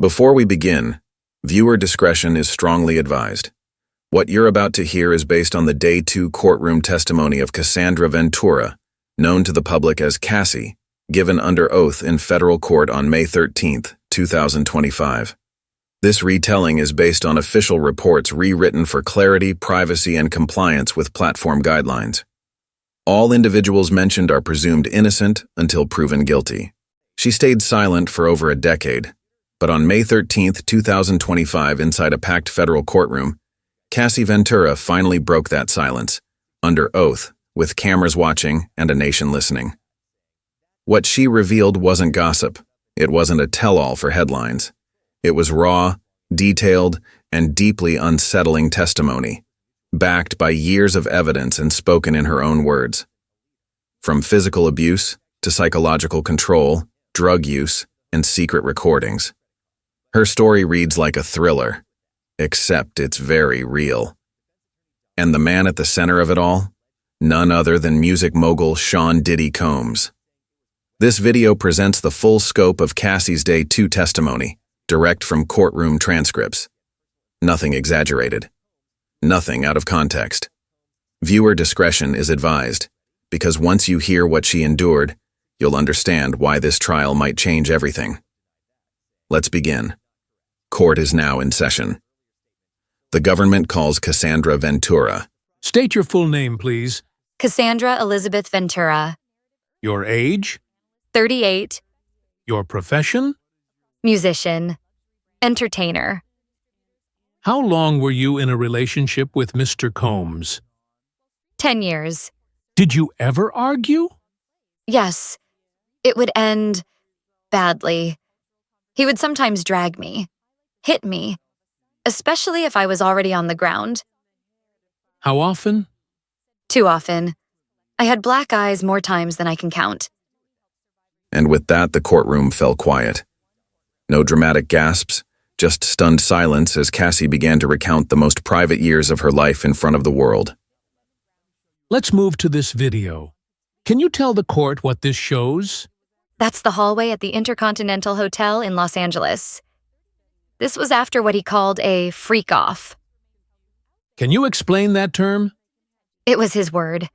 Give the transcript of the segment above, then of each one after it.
Before we begin, viewer discretion is strongly advised. What you're about to hear is based on the Day 2 courtroom testimony of Cassie Ventura, known to the public as Cassie, given under oath in federal court on May 13, 2025. This retelling is based on official reports rewritten for clarity, privacy, and compliance with platform guidelines. All individuals mentioned are presumed innocent until proven guilty. She stayed silent for over a decade, but on May 13, 2025, inside a packed federal courtroom, Cassie Ventura finally broke that silence, under oath, with cameras watching and a nation listening. What she revealed wasn't gossip. It wasn't a tell-all for headlines. It was raw, detailed, and deeply unsettling testimony, backed by years of evidence and spoken in her own words. From physical abuse to psychological control, drug use, and secret recordings. Her story reads like a thriller, except it's very real. And the man at the center of it all? None other than music mogul Diddy Combs. This video presents the full scope of Cassie's Day 2 testimony, direct from courtroom transcripts. Nothing exaggerated. Nothing out of context. Viewer discretion is advised, because once you hear what she endured, you'll understand why this trial might change everything. Let's begin. Court is now in session. The government calls Cassie Ventura. State your full name, please. Cassandra Elizabeth Ventura. Your age? 38. Your profession? Musician. Entertainer. How long were you in a relationship with Mr. Combs? 10 years. Did you ever argue? Yes. It would end badly. He would sometimes drag me, hit me, especially if I was already on the ground. How often? Too often. I had black eyes more times than I can count. And with that, the courtroom fell quiet. No dramatic gasps, just stunned silence as Cassie began to recount the most private years of her life in front of the world. Let's move to this video. Can you tell the court what this shows? That's the hallway at the Intercontinental Hotel in Los Angeles. This was after what he called a freak-off. Can you explain that term? It was his word.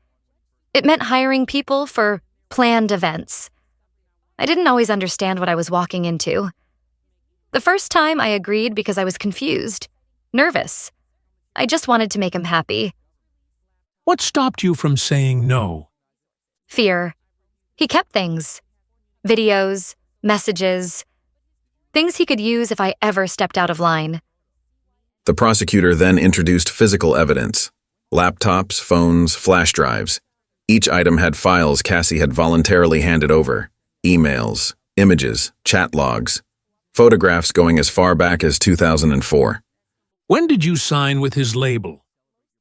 It meant hiring people for planned events. I didn't always understand what I was walking into. The first time I agreed because I was confused, nervous. I just wanted to make him happy. What stopped you from saying no? Fear. He kept things. Videos, messages, things he could use if I ever stepped out of line. The prosecutor then introduced physical evidence: laptops, phones, flash drives. Each item had files Cassie had voluntarily handed over: emails, images, chat logs, photographs going as far back as 2004. When did you sign with his label?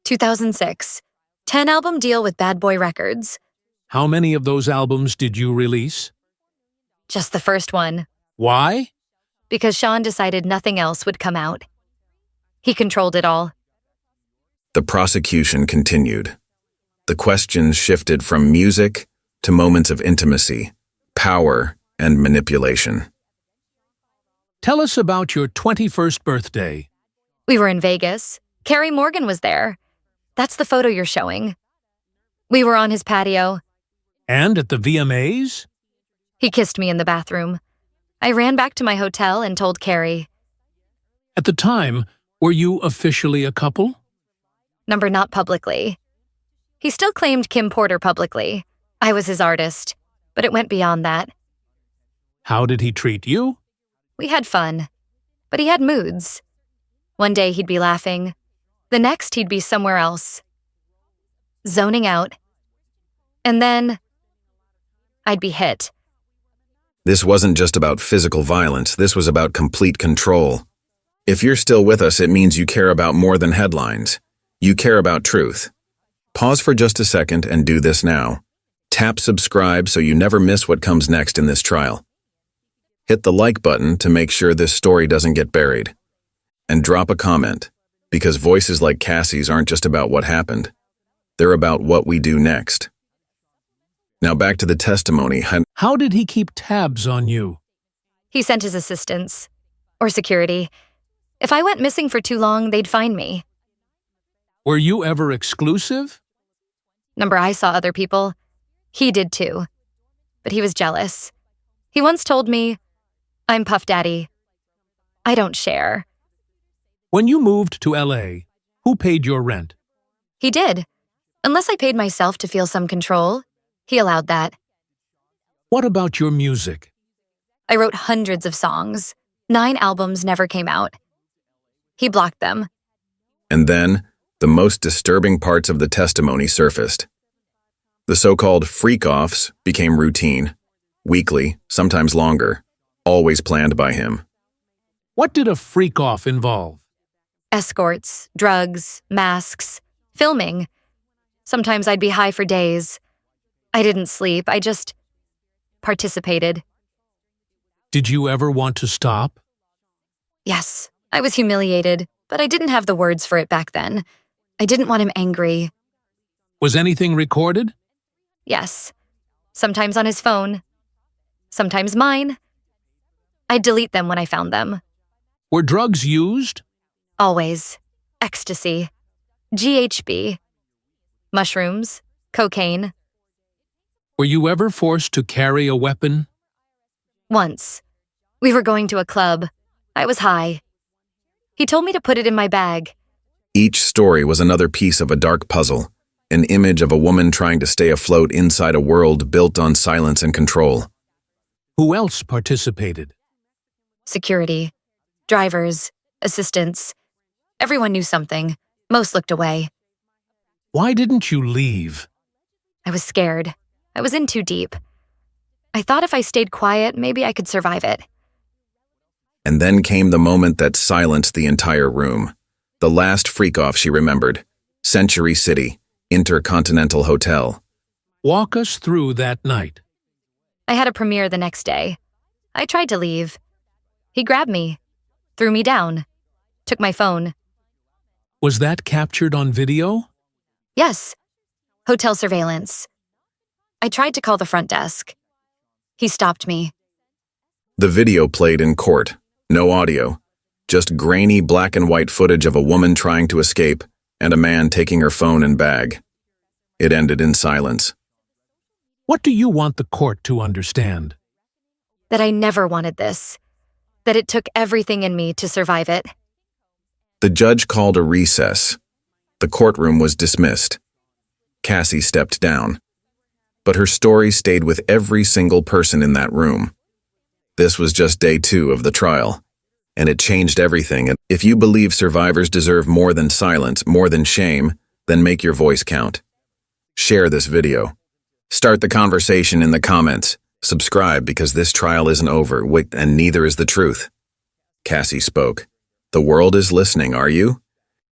2006. 10-album deal with Bad Boy Records. How many of those albums did you release? Just the first one. Why? Because Sean decided nothing else would come out. He controlled it all. The prosecution continued. The questions shifted from music to moments of intimacy, power, and manipulation. Tell us about your 21st birthday. We were in Vegas. Carrie Morgan was there. That's the photo you're showing. We were on his patio. And at the VMAs? He kissed me in the bathroom. I ran back to my hotel and told Carrie. At the time, were you officially a couple? Not publicly. He still claimed Kim Porter publicly. I was his artist, but it went beyond that. How did he treat you? We had fun, but he had moods. One day he'd be laughing. The next he'd be somewhere else. Zoning out. And then I'd be hit. This wasn't just about physical violence, this was about complete control. If you're still with us, it means you care about more than headlines. You care about truth. Pause for just a second and do this now. Tap subscribe so you never miss what comes next in this trial. Hit the like button to make sure this story doesn't get buried. And drop a comment, because voices like Cassie's aren't just about what happened. They're about what we do next. Now back to the testimony. How did he keep tabs on you? He sent his assistants. or security. If I went missing for too long, they'd find me. Were you ever exclusive? Number I saw other people. He did too. But he was jealous. He once told me, "I'm Puff Daddy. I don't share." When you moved to LA, who paid your rent? He did. Unless I paid myself to feel some control, he allowed that. What about your music? I wrote hundreds of songs. 9 albums never came out. He blocked them. And then, the most disturbing parts of the testimony surfaced. The so-called freak-offs became routine, weekly, sometimes longer, always planned by him. What did a freak-off involve? Escorts, drugs, masks, filming. Sometimes I'd be high for days. I didn't sleep, I just participated. Did you ever want to stop? Yes, I was humiliated, but I didn't have the words for it back then. I didn't want him angry. Was anything recorded? Yes. Sometimes on his phone. Sometimes mine. I'd delete them when I found them. Were drugs used? Always. Ecstasy. GHB. Mushrooms. Cocaine. Were you ever forced to carry a weapon? Once. We were going to a club. I was high. He told me to put it in my bag. Each story was another piece of a dark puzzle, an image of a woman trying to stay afloat inside a world built on silence and control. Who else participated? Security. Drivers. Assistants. Everyone knew something. Most looked away. Why didn't you leave? I was scared. I was in too deep. I thought if I stayed quiet, maybe I could survive it. And then came the moment that silenced the entire room. The last freak-off she remembered. Century City, Intercontinental Hotel. Walk us through that night. I had a premiere the next day. I tried to leave. He grabbed me, threw me down, took my phone. Was that captured on video? Yes. Hotel surveillance. I tried to call the front desk. He stopped me. The video played in court. No audio. Just grainy black and white footage of a woman trying to escape and a man taking her phone and bag. It ended in silence. What do you want the court to understand? That I never wanted this. That it took everything in me to survive it. The judge called a recess. The courtroom was dismissed. Cassie stepped down. But her story stayed with every single person in that room. This was just day 2 of the trial, and it changed everything. And if you believe survivors deserve more than silence, more than shame, then make your voice count. Share this video. Start the conversation in the comments. Subscribe because this trial isn't over, and neither is the truth. Cassie spoke. The world is listening, are you?